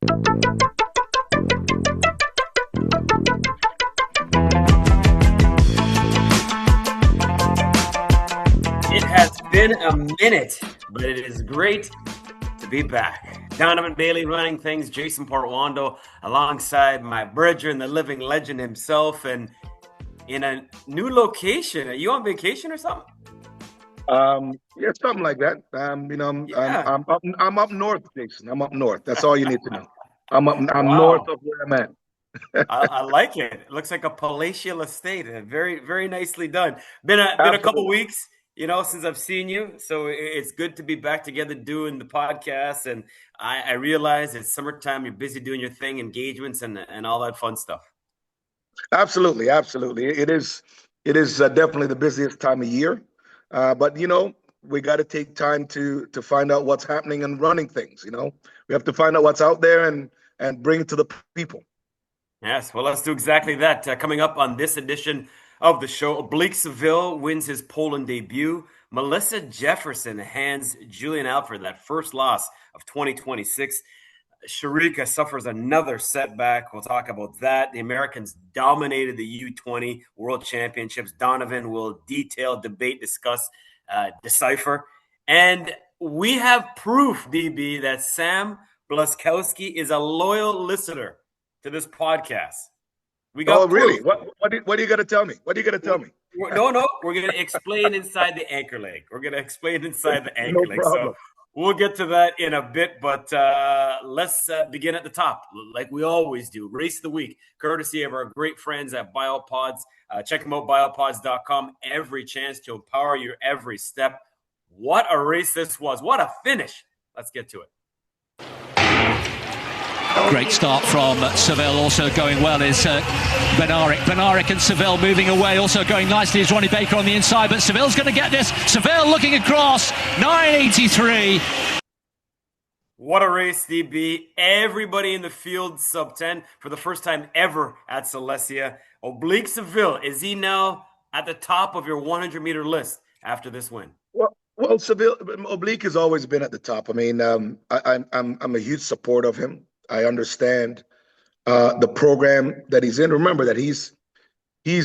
It has been a minute, but it is great to be back. Donovan Bailey Running Things, Jason Portuondo, alongside my brethren, the living legend himself, and in a new location. Are you on vacation or something? Yeah, something like that. I'm up north, Jason. I'm up north. That's all you need to know. I'm Wow. north of where I'm at. I like it. It looks like a palatial estate. Very, very nicely done. Been a couple weeks, since I've seen you. So it's good to be back together doing the podcast. And I realize it's summertime. You're busy doing your thing, engagements, and all that fun stuff. Absolutely. It is definitely the busiest time of year. But we got to take time to find out what's happening and running things. We have to find out what's out there and bring it to the people. Yes, well, let's do exactly that. Coming up on this edition of the show, Oblique Seville wins his Poland debut. Melissa Jefferson hands Julian Alfred that first loss of 2026. Shericka suffers another setback. We'll talk about that. The Americans dominated the U20 World Championships. Donovan will detail, debate, discuss, decipher. And we have proof, DB, that Sam Blaskowski is a loyal listener to this podcast. We got proof. Really? What are you going to tell me? What are you going to tell me? No. We're going to explain inside the anchor leg. No leg. So we'll get to that in a bit, but let's begin at the top, like we always do. Race of the week, courtesy of our great friends at BioPods. Check them out, biopods.com. Every chance to empower your every step. What a race this was. What a finish. Let's get to it. Great start from Seville. Also going well is Benarek and Seville moving away. Also going nicely is Ronnie Baker on the inside, but Seville's going to get this. Seville looking across, 983. What a race, DB. Everybody in the field sub 10 for the first time ever at Silesia. Oblique Seville, is he now at the top of your 100-meter list after this win? Well, Seville, Oblique has always been at the top. I mean, I'm a huge supporter of him. I understand the program that he's in. Remember that he's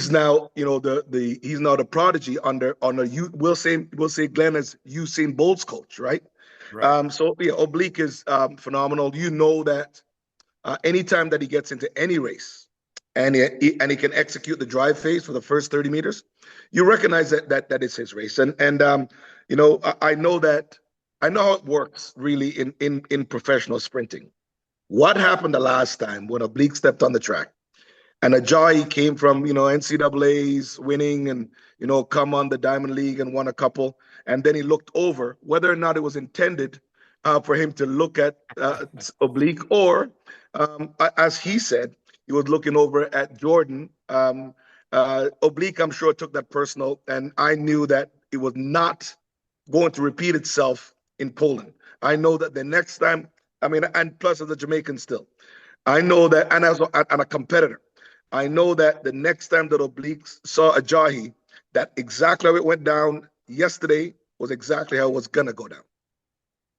now he's now the prodigy under we'll say Glenn as Usain Bolt's coach, right? So yeah, Oblique is phenomenal. You know that anytime that he gets into any race and he can execute the drive phase for the first 30 meters, you recognize that is his race. And I know how it works really in professional sprinting. What happened the last time when Oblique stepped on the track and Ajayi came from, NCAA's winning and, come on the Diamond League and won a couple. And then he looked over whether or not it was intended for him to look at Oblique or, as he said, he was looking over at Jordan. Oblique, I'm sure, took that personal. And I knew that it was not going to repeat itself in Poland. I know that the next time, and plus as a Jamaican still, I know that, and as a competitor, I know that the next time that Oblique saw Ajayi, that exactly how it went down yesterday was exactly how it was going to go down.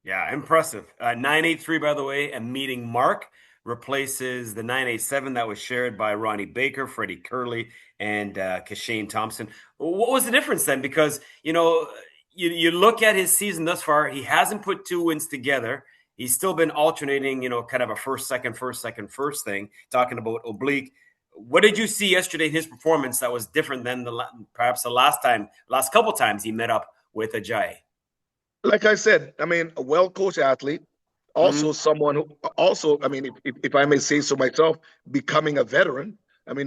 Yeah, impressive. 983, by the way, a meeting mark replaces the 987 that was shared by Ronnie Baker, Freddie Curley, and Kashane Thompson. What was the difference then? Because, you look at his season thus far, he hasn't put two wins together. He's still been alternating, kind of a first, second thing, talking about Oblique. What did you see yesterday in his performance that was different than perhaps the last couple times he met up with Ajayi? Like I said, a well-coached athlete, also someone who, also, if I may say so myself, becoming a veteran. At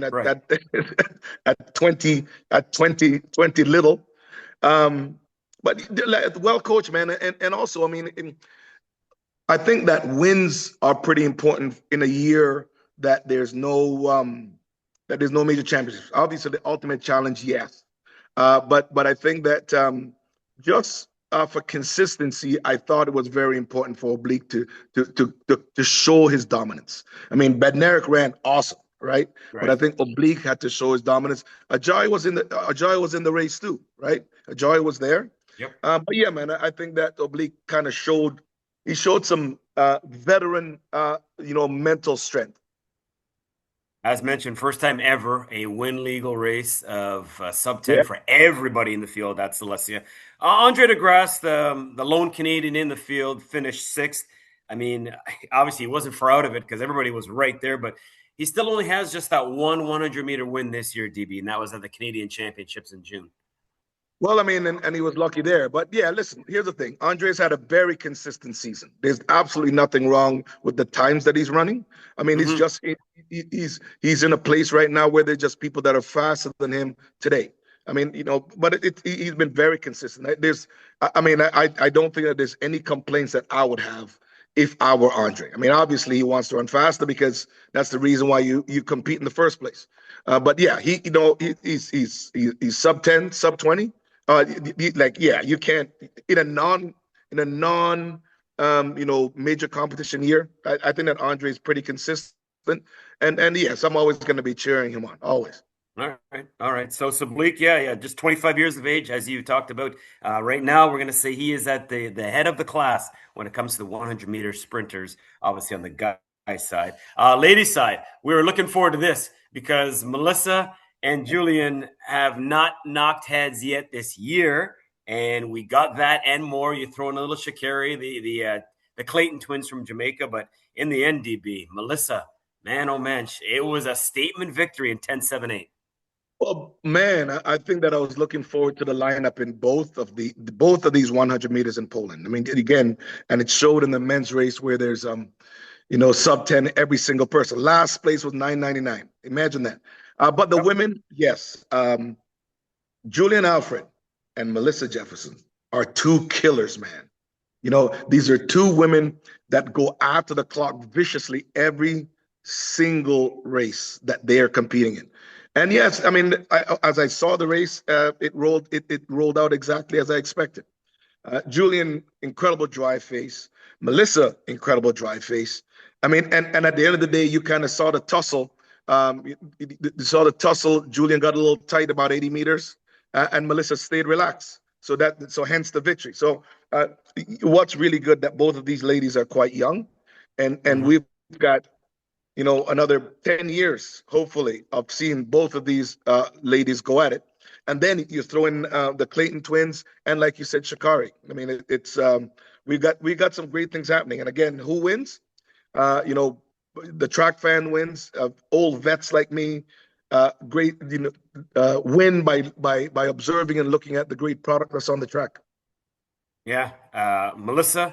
20 little. But well-coached, man. And also, I think that wins are pretty important in a year that there's no major championships. Obviously, the ultimate challenge, yes, but I think that just for consistency, I thought it was very important for Oblique to show his dominance. Bednarik ran awesome, right? But I think Oblique had to show his dominance. Ajayi was in the race too, right? Ajayi was there. Yep. But yeah, man, I think that Oblique kind of showed some veteran, mental strength. As mentioned, first time ever a win legal race of sub 10 for everybody in the field at Silesia. Andre de Grasse, the lone Canadian in the field, finished sixth. I mean, obviously he wasn't far out of it because everybody was right there, but he still only has just that one 100-meter win this year, DB, and that was at the Canadian Championships in June. Well, I mean, and he was lucky there. But yeah, listen, here's the thing. Andre's had a very consistent season. There's absolutely nothing wrong with the times that he's running. I mean, he's just he's in a place right now where there's just people that are faster than him today. I mean, but he's been very consistent. I don't think that there's any complaints that I would have if I were Andre. I mean, obviously he wants to run faster because that's the reason why you compete in the first place. But yeah, he's sub 10, sub 20. You can't in a non major competition year. I think that Andre is pretty consistent, and yes, I'm always going to be cheering him on, always. All right. So Bleak, just 25 years of age, as you talked about. Right now, we're going to say he is at the head of the class when it comes to the 100-meter sprinters, obviously on the guy side. Ladies side, we were looking forward to this because Melissa and Julian have not knocked heads yet this year, and we got that and more. You throw in a little Sha'Carri, the Clayton twins from Jamaica, but in the end, DB, Melissa, man, oh man, it was a statement victory in 10.78. Well, man, I think that I was looking forward to the lineup in both of these 100 meters in Poland. I mean, again, and it showed in the men's race where there's sub 10 every single person. Last place was 9.99. Imagine that. But the women, yes, Julian Alfred and Melissa Jefferson are two killers, man. These are two women that go after the clock viciously every single race that they are competing in. And yes, I mean, as I saw the race, it rolled out exactly as I expected. Julian, incredible dry face. Melissa, incredible dry face. I mean, and at the end of the day, you kind of saw the tussle. You saw the tussle. Julian got a little tight about 80 meters, and Melissa stayed relaxed. So hence the victory. So what's really good that both of these ladies are quite young, and we've got another 10 years, hopefully, of seeing both of these ladies go at it. And then you throw in the Clayton twins and, like you said, Sha'Carri. I mean, we got some great things happening. And again, who wins? The track fan wins. Old vets like me, great, win by observing and looking at the great product that's on the track. Yeah, Melissa.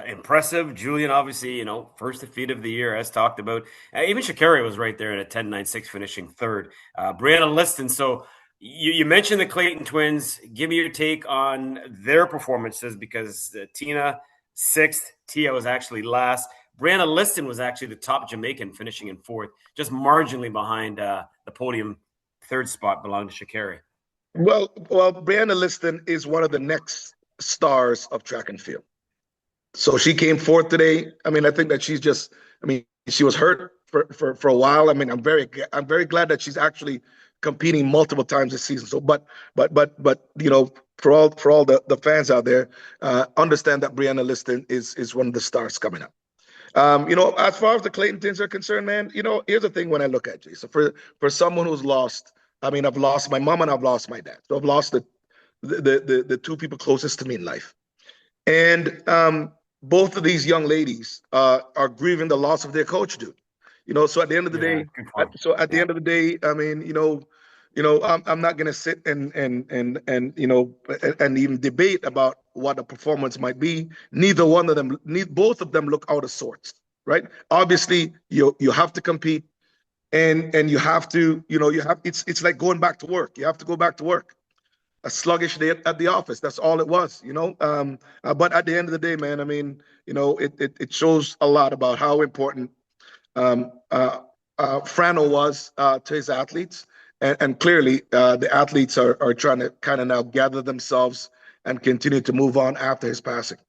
Impressive. Julian, obviously, first defeat of the year, as talked about. Even Sha'Carri was right there at a 10.96, finishing third. Brianna Liston. So you mentioned the Clayton twins. Give me your take on their performances because Tina, sixth. Tia was actually last. Brianna Liston was actually the top Jamaican, finishing in fourth, just marginally behind the podium. Third spot belonged to Sha'Carri. Well, Brianna Liston is one of the next stars of track and field. So she came fourth today. I mean, I think that she was hurt for a while. I mean, I'm very glad that she's actually competing multiple times this season. So, but for all the fans out there, understand that Brianna Liston is one of the stars coming up. As far as the Clayton twins are concerned, man, here's the thing when I look at you. So for someone who's lost, I mean, I've lost my mom and I've lost my dad. So I've lost the two people closest to me in life. And both of these young ladies are grieving the loss of their coach, dude. So at the end of the day, I mean, I'm not gonna sit and even debate about what a performance might be. Both of them look out of sorts, right? Obviously, you have to compete, and you have to, it's like going back to work. You have to go back to work. A sluggish day at the office. That's all it was, But at the end of the day, man, I mean, it shows a lot about how important Frano was to his athletes, and clearly the athletes are trying to kind of now gather themselves and continue to move on after his passing.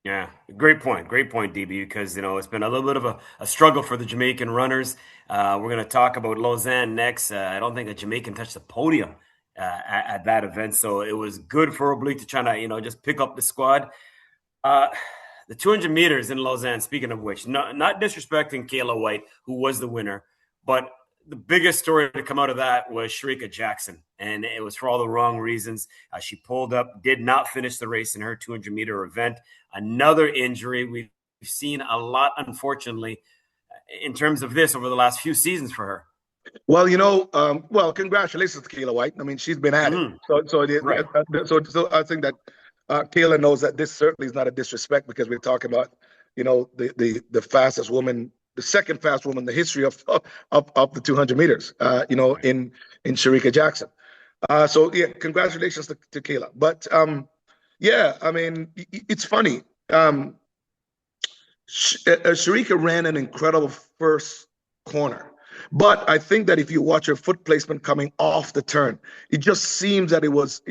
Yeah, great point, DB, because, it's been a little bit of a struggle for the Jamaican runners. We're going to talk about Lausanne next. I don't think a Jamaican touched the podium at that event. So it was good for Oblique to try to, just pick up the squad. The 200 meters in Lausanne, speaking of which, not disrespecting Kayla White, who was the winner, but the biggest story to come out of that was Shericka Jackson, and it was for all the wrong reasons. She pulled up, did not finish the race in her 200-meter event. Another injury. We've seen a lot, unfortunately, in terms of this over the last few seasons for her. Well, congratulations to Kayla White. I mean, she's been at it. Right. So I think that Kayla knows that this certainly is not a disrespect, because we're talking about, the fastest woman, the second fastest woman in the history of the 200 meters, in Shericka Jackson. Congratulations to Kayla. But I mean, it's funny. Shericka ran an incredible first corner. But I think that if you watch her foot placement coming off the turn, it just seems that it was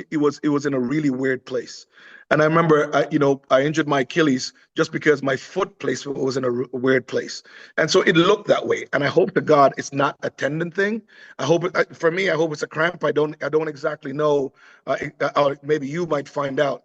in a really weird place. And I remember, I injured my Achilles just because my foot placement was in a weird place, and so it looked that way. And I hope to God it's not a tendon thing. I hope for me, I hope it's a cramp. I don't exactly know. Or maybe you might find out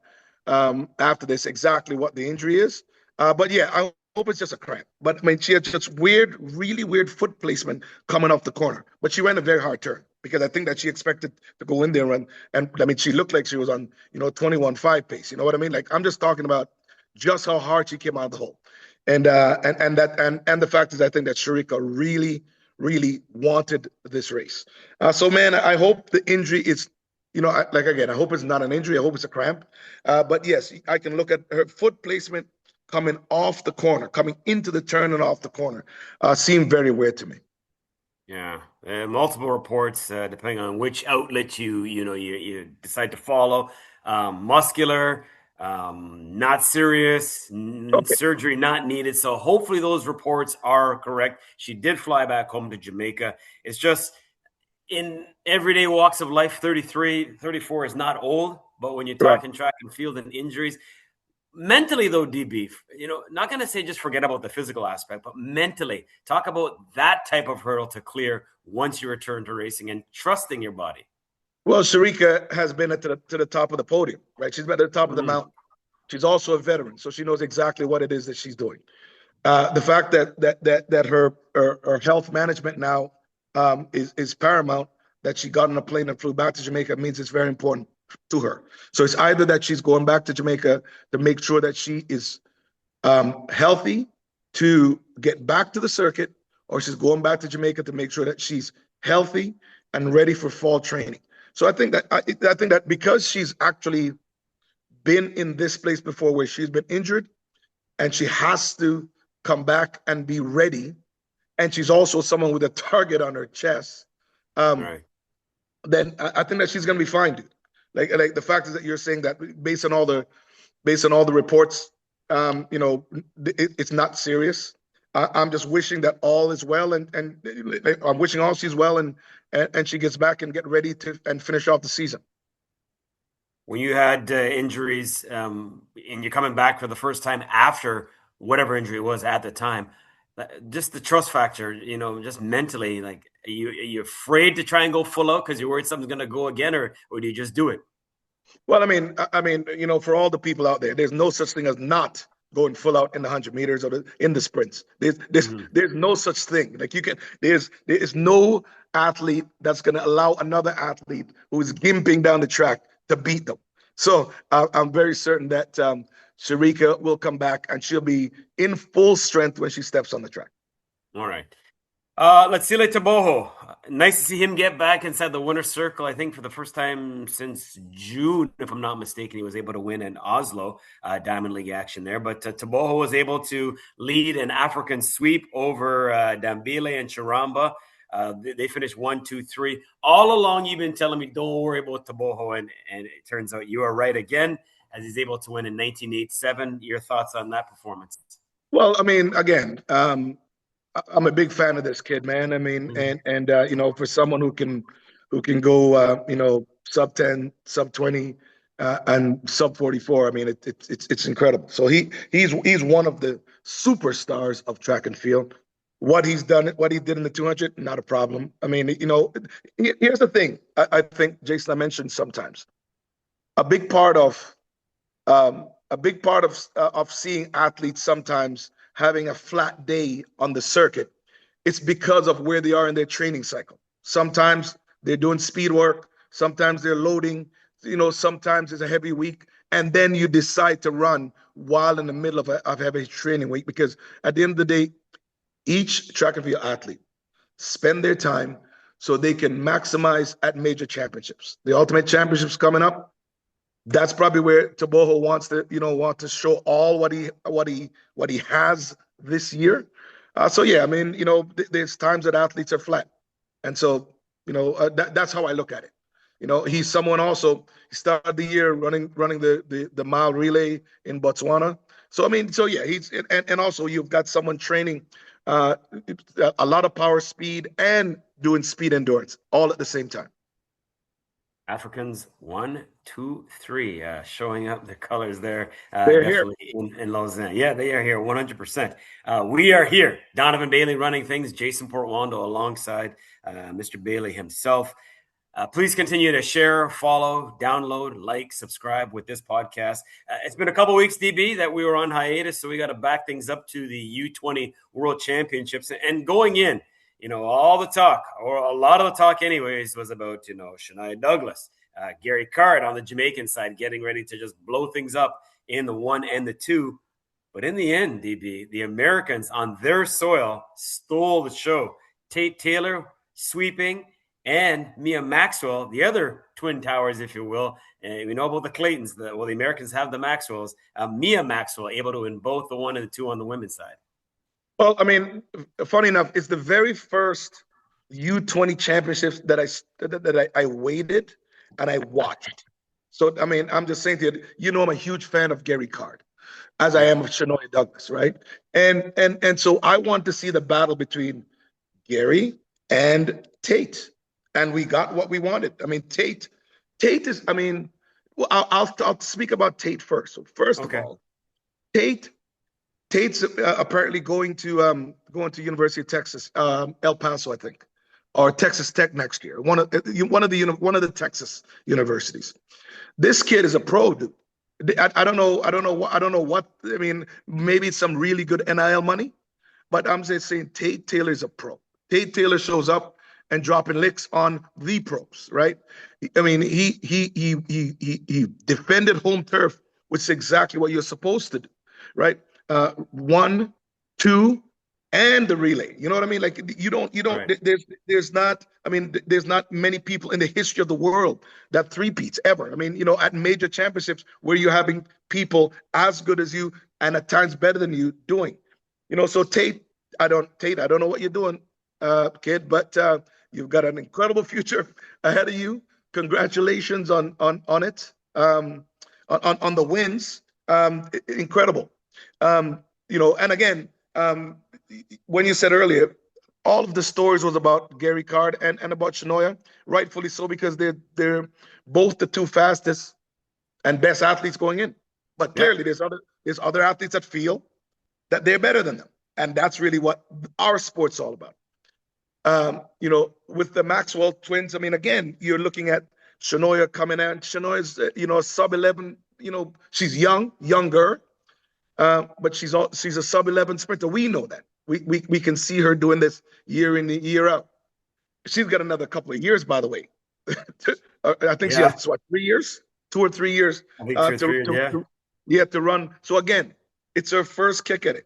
after this exactly what the injury is. But yeah, I hope it's just a cramp. But I mean, she had just really weird foot placement coming off the corner. But she ran a very hard turn, because I think that she expected to go in there and I mean, she looked like she was on 21.5 pace. You know what I mean? Like, I'm just talking about just how hard she came out of the hole, and the fact is, I think that Shericka really wanted this race. So man, I hope the injury is. I hope it's not an injury. I hope it's a cramp. But yes, I can look at her foot placement coming off the corner, coming into the turn and off the corner, seemed very weird to me. Yeah, multiple reports, depending on which outlet you decide to follow. Muscular, not serious, surgery not needed. So hopefully those reports are correct. She did fly back home to Jamaica. It's just, in everyday walks of life, 33, 34 is not old. But when you're talking track and field and injuries, mentally, though, DB, not going to say just forget about the physical aspect, but mentally, talk about that type of hurdle to clear once you return to racing and trusting your body. Well, Shericka has been to the top of the podium, right? She's been at the top of the mountain. She's also a veteran, so she knows exactly what it is that she's doing. The fact that her health management now is paramount, that she got on a plane and flew back to Jamaica, means it's very important to her. So it's either that she's going back to Jamaica to make sure that she is healthy to get back to the circuit, or she's going back to Jamaica to make sure that she's healthy and ready for fall training. So I think that because she's actually been in this place before, where she's been injured, and she has to come back and be ready, and she's also someone with a target on her chest, then I think that she's going to be fine, dude. Like the fact is that you're saying that based on all the reports, it's not serious. I'm just wishing that all is well, and I'm wishing all she's well, and she gets back and get ready to and finish off the season. When you had injuries, and you're coming back for the first time after whatever injury it was at the time, just the trust factor, just mentally, like, are you afraid to try and go full out because you're worried something's going to go again, or do you just do it? Well, I mean, for all the people out there, there's no such thing as not going full out in the 100 meters or in the sprints. There's no such thing. Like, there's no athlete that's going to allow another athlete who is gimping down the track to beat them. So I'm very certain that Shericka will come back, and she'll be in full strength when she steps on the track. All right. Let's see, Tebogo. Nice to see him get back inside the winner's circle. I think for the first time since June, if I'm not mistaken, he was able to win in Oslo, Diamond League action there. But Tebogo was able to lead an African sweep over Dambile and Charamba. They finished 1, 2, 3. All along, you've been telling me, don't worry about Tebogo, and it turns out you are right again, as he's able to win in 1987. Your thoughts on that performance? Well, I mean, again, I'm a big fan of this kid, man. I mean, and for someone who can go, sub 10, sub 20, and sub 44, I mean, it's incredible. So he's one of the superstars of track and field. What he did in the 200, not a problem. I mean, here's the thing. I think, Jason, I mentioned sometimes a big part of a big part of seeing athletes sometimes having a flat day on the circuit, it's because of where they are in their training cycle. Sometimes they're doing speed work, sometimes they're loading, sometimes it's a heavy week, and then you decide to run while in the middle of heavy training week, because at the end of the day, each track and field athlete spend their time so they can maximize at major championships. The ultimate championships coming up. That's probably where Tebogo wants to show all what he has this year. So yeah, I mean, there's times that athletes are flat, and so that's how I look at it. He's someone also. He started the year running the mile relay in Botswana. So I mean, so yeah, and also you've got someone training a lot of power, speed, and doing speed endurance all at the same time. Africans 1, 2, 3 showing up the colors there. They're definitely here in Lausanne. Yeah, they are here 100%. We are here. Donovan Bailey Running Things, Jason Portuondo alongside Mr. Bailey himself. Please continue to share, follow, download, like, subscribe with this podcast. It's been a couple weeks, DB, that we were on hiatus, so we got to back things up to the U20 World Championships. And going in, all the talk, or a lot of the talk anyways, was about, Shania Douglas, Gary Card on the Jamaican side, getting ready to just blow things up in the 1 and the 2. But in the end, DB, the Americans on their soil stole the show. Tate Taylor sweeping, and Mia Maxwell, the other twin towers, if you will. And we know about the Claytons. The Americans have the Maxwells. Mia Maxwell able to win both the 1 and the 2 on the women's side. Well, I mean, funny enough, it's the very first U20 championships that I waited and I watched. So, I mean, I'm just saying to you, I'm a huge fan of Gary Card, as I am of Shania Douglas, right? And so I want to see the battle between Gary and Tate. And we got what we wanted. I mean, Tate is, I mean, well, I'll speak about Tate first. So first of all, Tate's apparently going to University of Texas, El Paso, I think, or Texas Tech next year. One of the Texas universities. This kid is a pro, dude. I don't know what. I mean, maybe it's some really good NIL money, but I'm just saying Tate Taylor's a pro. Tate Taylor shows up and dropping licks on the pros, right? I mean, he defended home turf, which is exactly what you're supposed to do, right? 1, 2, and the relay. You know what I mean? Like you don't. Right. There's not. I mean, there's not many people in the history of the world that three-peats ever. I mean, at major championships where you're having people as good as you and at times better than you doing. So Tate, I don't know what you're doing, kid, but you've got an incredible future ahead of you. Congratulations on it, on the wins. Incredible. And again, when you said earlier, all of the stories was about Gary Card and about Shania, rightfully so, because they're both the two fastest and best athletes going in. But clearly, there's other athletes that feel that they're better than them, and that's really what our sport's all about. With the Maxwell twins, I mean, again, you're looking at Shania coming in. Shania's, sub-11. She's younger, but she's a sub-11 sprinter. We know that. We can see her doing this year in and year out. She's got another couple of years, by the way. I think she has 3 years, 2 or 3 years. I think 2 or 3 years, to run. So again, it's her first kick at it.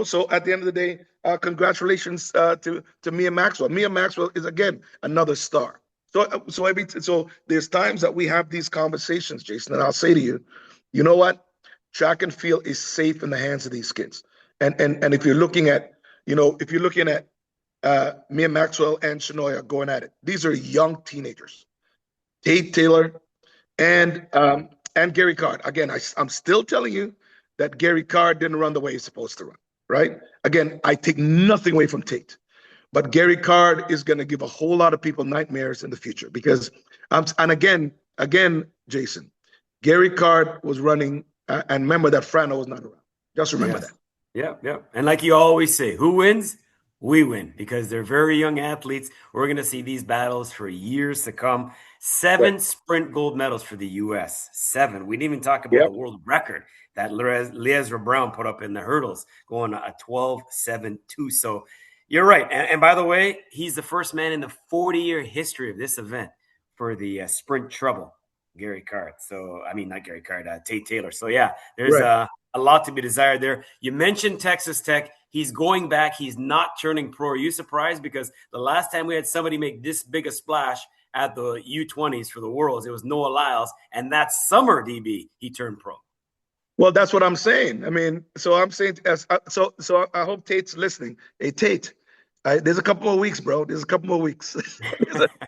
So at the end of the day, congratulations to Mia Maxwell. Mia Maxwell is again another star. So there's times that we have these conversations, Jason, and I'll say to you, you know what? Track and field is safe in the hands of these kids. And if you're looking at, Mia Maxwell and Shania going at it, these are young teenagers. Tate Taylor and Gary Card. Again, I'm still telling you that Gary Card didn't run the way he's supposed to run, right? Again, I take nothing away from Tate, but Gary Card is going to give a whole lot of people nightmares in the future because, and again, Jason, Gary Card was running, and remember that Frano was not around. Just remember that. Yeah. And like you always say, who wins? we win because they're very young athletes. We're going to see these battles for years to come. Right. 7 sprint gold medals for the U.S. 7. We didn't even talk about the Yep. world record that Liesra Brown put up in the hurdles, going a 12.72. So you're right. And by the way, he's the first man in the 40-year history of this event for the sprint treble, Gary Card. So, I mean, not Gary Card, Tate Taylor. So, yeah, there's Right. a lot to be desired there. You mentioned Texas Tech. He's going back. He's not turning pro. Are you surprised? Because the last time we had somebody make this big a splash at the U20s for the Worlds, it was Noah Lyles, and that summer, DB, he turned pro. Well, that's what I'm saying. I mean, so I'm saying, so I hope Tate's listening. Hey, Tate, there's a couple more weeks, bro. There's a couple more weeks.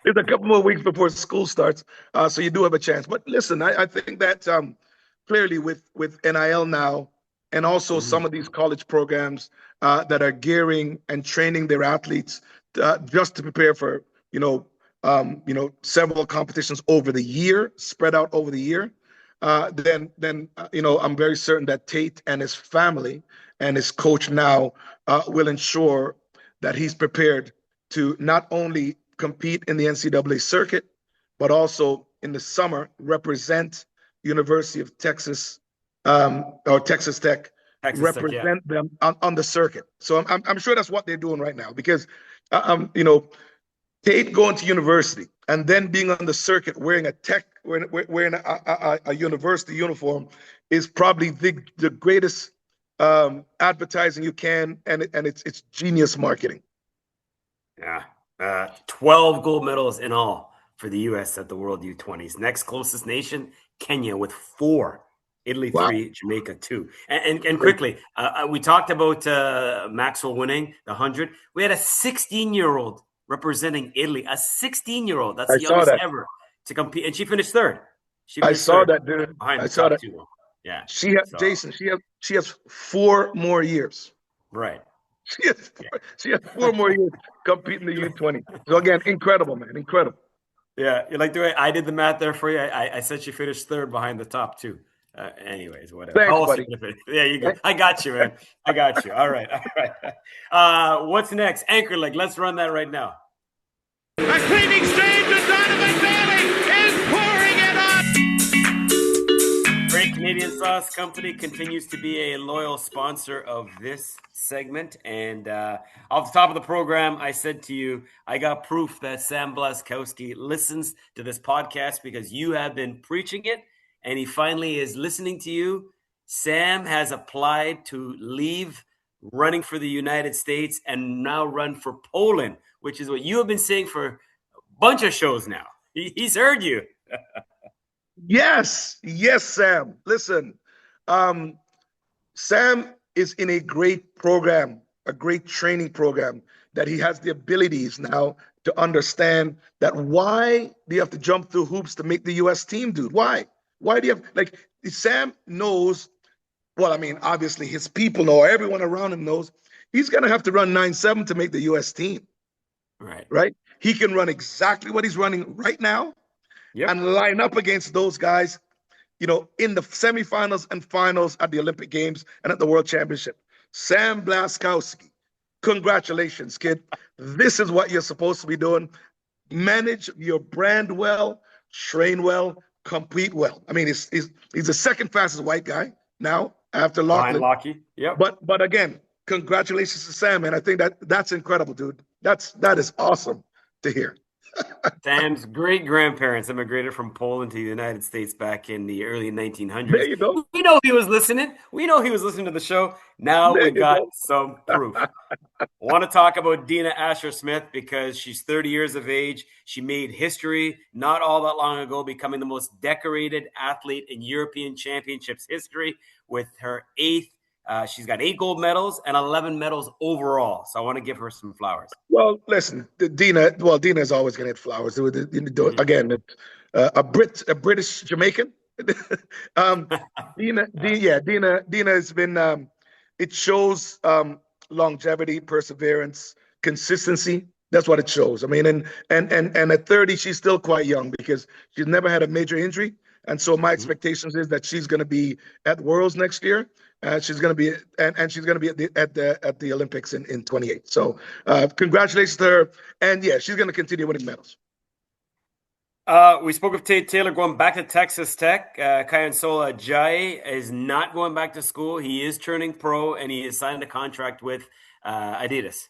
there's a couple more weeks before school starts, so you do have a chance. But listen, I think that clearly with NIL now, and also some of these college programs that are gearing and training their athletes just to prepare for several competitions over the year, spread out over the year. Then I'm very certain that Tate and his family and his coach now will ensure that he's prepared to not only compete in the NCAA circuit, but also in the summer represent University of Texas or Texas Tech, represent them on the circuit. So I'm sure that's what they're doing right now, because Tate going to university and then being on the circuit wearing a university uniform is probably the greatest advertising you can, and it's genius marketing. Yeah, 12 gold medals in all for the U.S. at the World U20s. Next closest nation, Kenya, with 4. Italy 3, Jamaica 2. And quickly, we talked about Maxwell winning the 100. We had a 16-year-old representing Italy, a 16-year-old. That's the youngest ever to compete, and she finished third. I saw that, dude. I saw that. Two. Yeah, Jason. She has 4 more years. Right. She has 4 more years competing in the U20. So again, incredible, man, incredible. Yeah, you like the way I did the math there for you? I said she finished third behind the top 2. Anyways, whatever. Thanks, buddy. There you go. I got you, man. I got you. All right. What's next? Anchor leg. Let's run that right now. A clean exchange with Donovan Bailey is pouring it on. Great Canadian Sauce Company continues to be a loyal sponsor of this segment. And off the top of the program, I said to you, I got proof that Sam Blaskowski listens to this podcast because you have been preaching it. And he finally is listening to you. Sam has applied to leave running for the United States and now run for Poland, which is what you have been saying for a bunch of shows now. He's heard you. Yes, Sam. Listen, Sam is in a great program, a great training program, that he has the abilities now to understand that why do you have to jump through hoops to make the U.S. team, dude? Why? Why do you have, like, Sam knows, well, I mean, obviously his people know, everyone around him knows, he's going to have to run 9.7 to make the U.S. team. Right? He can run exactly what he's running right now and line up against those guys, in the semifinals and finals at the Olympic Games and at the World Championship. Sam Blaskowski, congratulations, kid. This is what you're supposed to be doing. Manage your brand well, train well, compete well. I mean, he's the second fastest white guy now after Lachlan. Yep. But again, congratulations to Sam, man. I think that's incredible, dude. That is awesome to hear. Sam's great-grandparents immigrated from Poland to the United States back in the early 1900s. There you go. We know he was listening. We know he was listening to the show. Now we got some proof. I want to talk about Dina Asher-Smith because she's 30 years of age. She made history not all that long ago, becoming the most decorated athlete in European Championships history with her 8th. She's got 8 gold medals and 11 medals overall. So I want to give her some flowers. Well, listen, Dina is always going to get flowers. Again, a British Jamaican. Dina has been, it shows longevity, perseverance, consistency. That's what it shows. I mean, and at 30, she's still quite young because she's never had a major injury. And so my expectations is that she's going to be at Worlds next year. She's going to be and she's going to be at the Olympics in 28. So congratulations to her. And yeah, she's going to continue winning medals. We spoke of Tate Taylor going back to Texas Tech. Kayansola Jai is not going back to school. He is turning pro, and he has signed a contract with Adidas.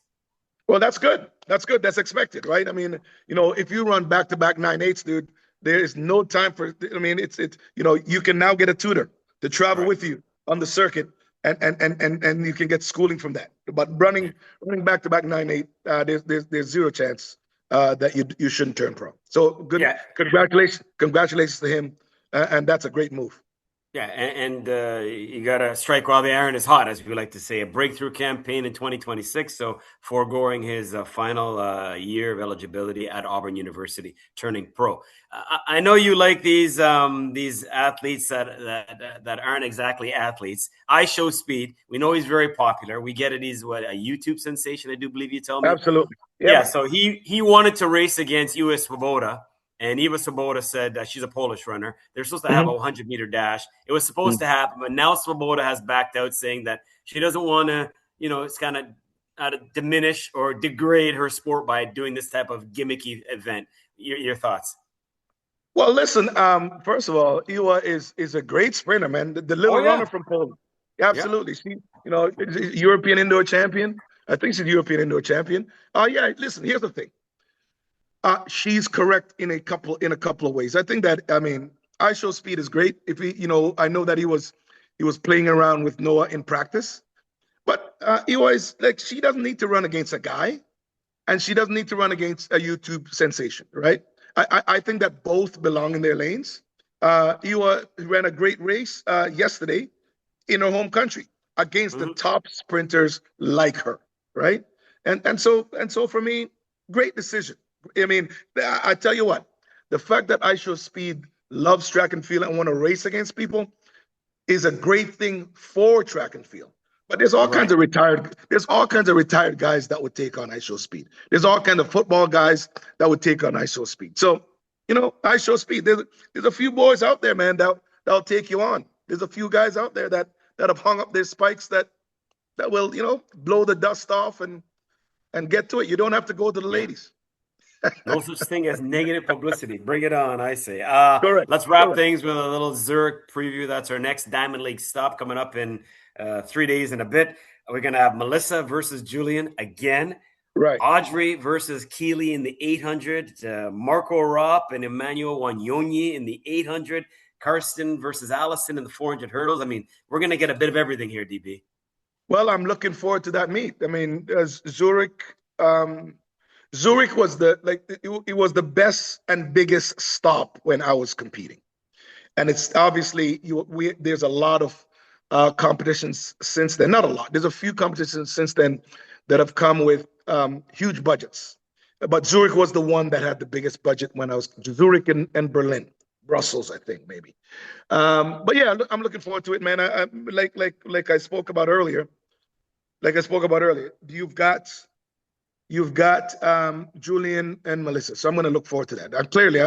Well, that's good. That's good. That's expected, right? I mean, if you run back-to-back 9.8s, dude, there is no time for. I mean, it's you can now get a tutor to travel with you on the circuit, and you can get schooling from that. But running back-to-back 9.8, there's zero chance that you shouldn't turn pro. So good. Yeah. Congratulations to him, and that's a great move. Yeah, and you got to strike while the iron is hot, as we like to say. A breakthrough campaign in 2026, so foregoing his final year of eligibility at Auburn University, turning pro. I know you like these athletes that aren't exactly athletes. I Show Speed. We know he's very popular. We get it. He's a YouTube sensation, I do believe you tell me. Absolutely. Yeah, so he wanted to race against Eva Swoboda. And Eva Swoboda said she's a Polish runner. They're supposed to have a 100-meter dash. It was supposed to happen, but now Swoboda has backed out, saying that she doesn't want to, it's kind of diminish or degrade her sport by doing this type of gimmicky event. Your thoughts? Well, listen. First of all, Eva is a great sprinter, man. The little runner from Poland. Absolutely. Yeah. She, European indoor champion. I think she's European indoor champion. Yeah. Listen. Here's the thing. She's correct in a couple of ways. I think that, I Show Speed is great. If I know that he was playing around with Noah in practice, but he was like, she doesn't need to run against a guy, and she doesn't need to run against a YouTube sensation, right? I think that both belong in their lanes. Iwa ran a great race yesterday in her home country against the top sprinters like her, right? And so for me, great decision. I mean, I tell you what, the fact that I Show Speed loves track and field and want to race against people is a great thing for track and field. But there's all kinds of retired guys that would take on I Show Speed. There's all kinds of football guys that would take on I Show Speed. So, I Show Speed. There's a few boys out there, man, that'll take you on. There's a few guys out there that have hung up their spikes that will, blow the dust off and get to it. You don't have to go to the ladies. No such thing as negative publicity. Bring it on, I say. Correct. Let's wrap things with a little Zurich preview. That's our next Diamond League stop coming up in 3 days and a bit. We're going to have Melissa versus Julian again. Right. Audrey versus Keely in the 800. Marco Ropp and Emmanuel Wanyonyi in the 800. Karsten versus Allison in the 400 hurdles. I mean, we're going to get a bit of everything here, DB. Well, I'm looking forward to that meet. I mean, Zurich was it was the best and biggest stop when I was competing, and it's obviously there's a lot of competitions since then. Not a lot. There's a few competitions since then that have come with huge budgets, but Zurich was the one that had the biggest budget when I was Zurich and Berlin, Brussels, I think maybe. But yeah, I'm looking forward to it, man. I like I spoke about earlier. You've got Julian and Melissa, so I'm going to look forward to that. And clearly,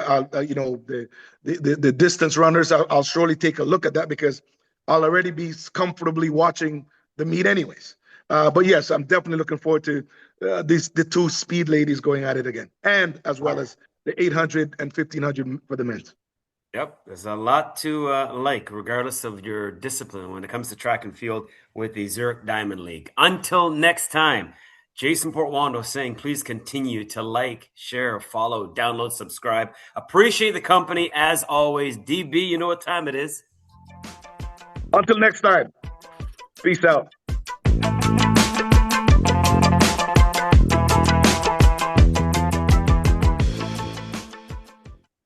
the distance runners, I'll surely take a look at that because I'll already be comfortably watching the meet anyways. But yes, I'm definitely looking forward to the two speed ladies going at it again, and as well as the 800 and 1500 for the men's. Yep, there's a lot to like, regardless of your discipline when it comes to track and field with the Zurich Diamond League. Until next time. Jason Portuondo saying, please continue to like, share, follow, download, subscribe. Appreciate the company as always. DB, you know what time it is. Until next time. Peace out.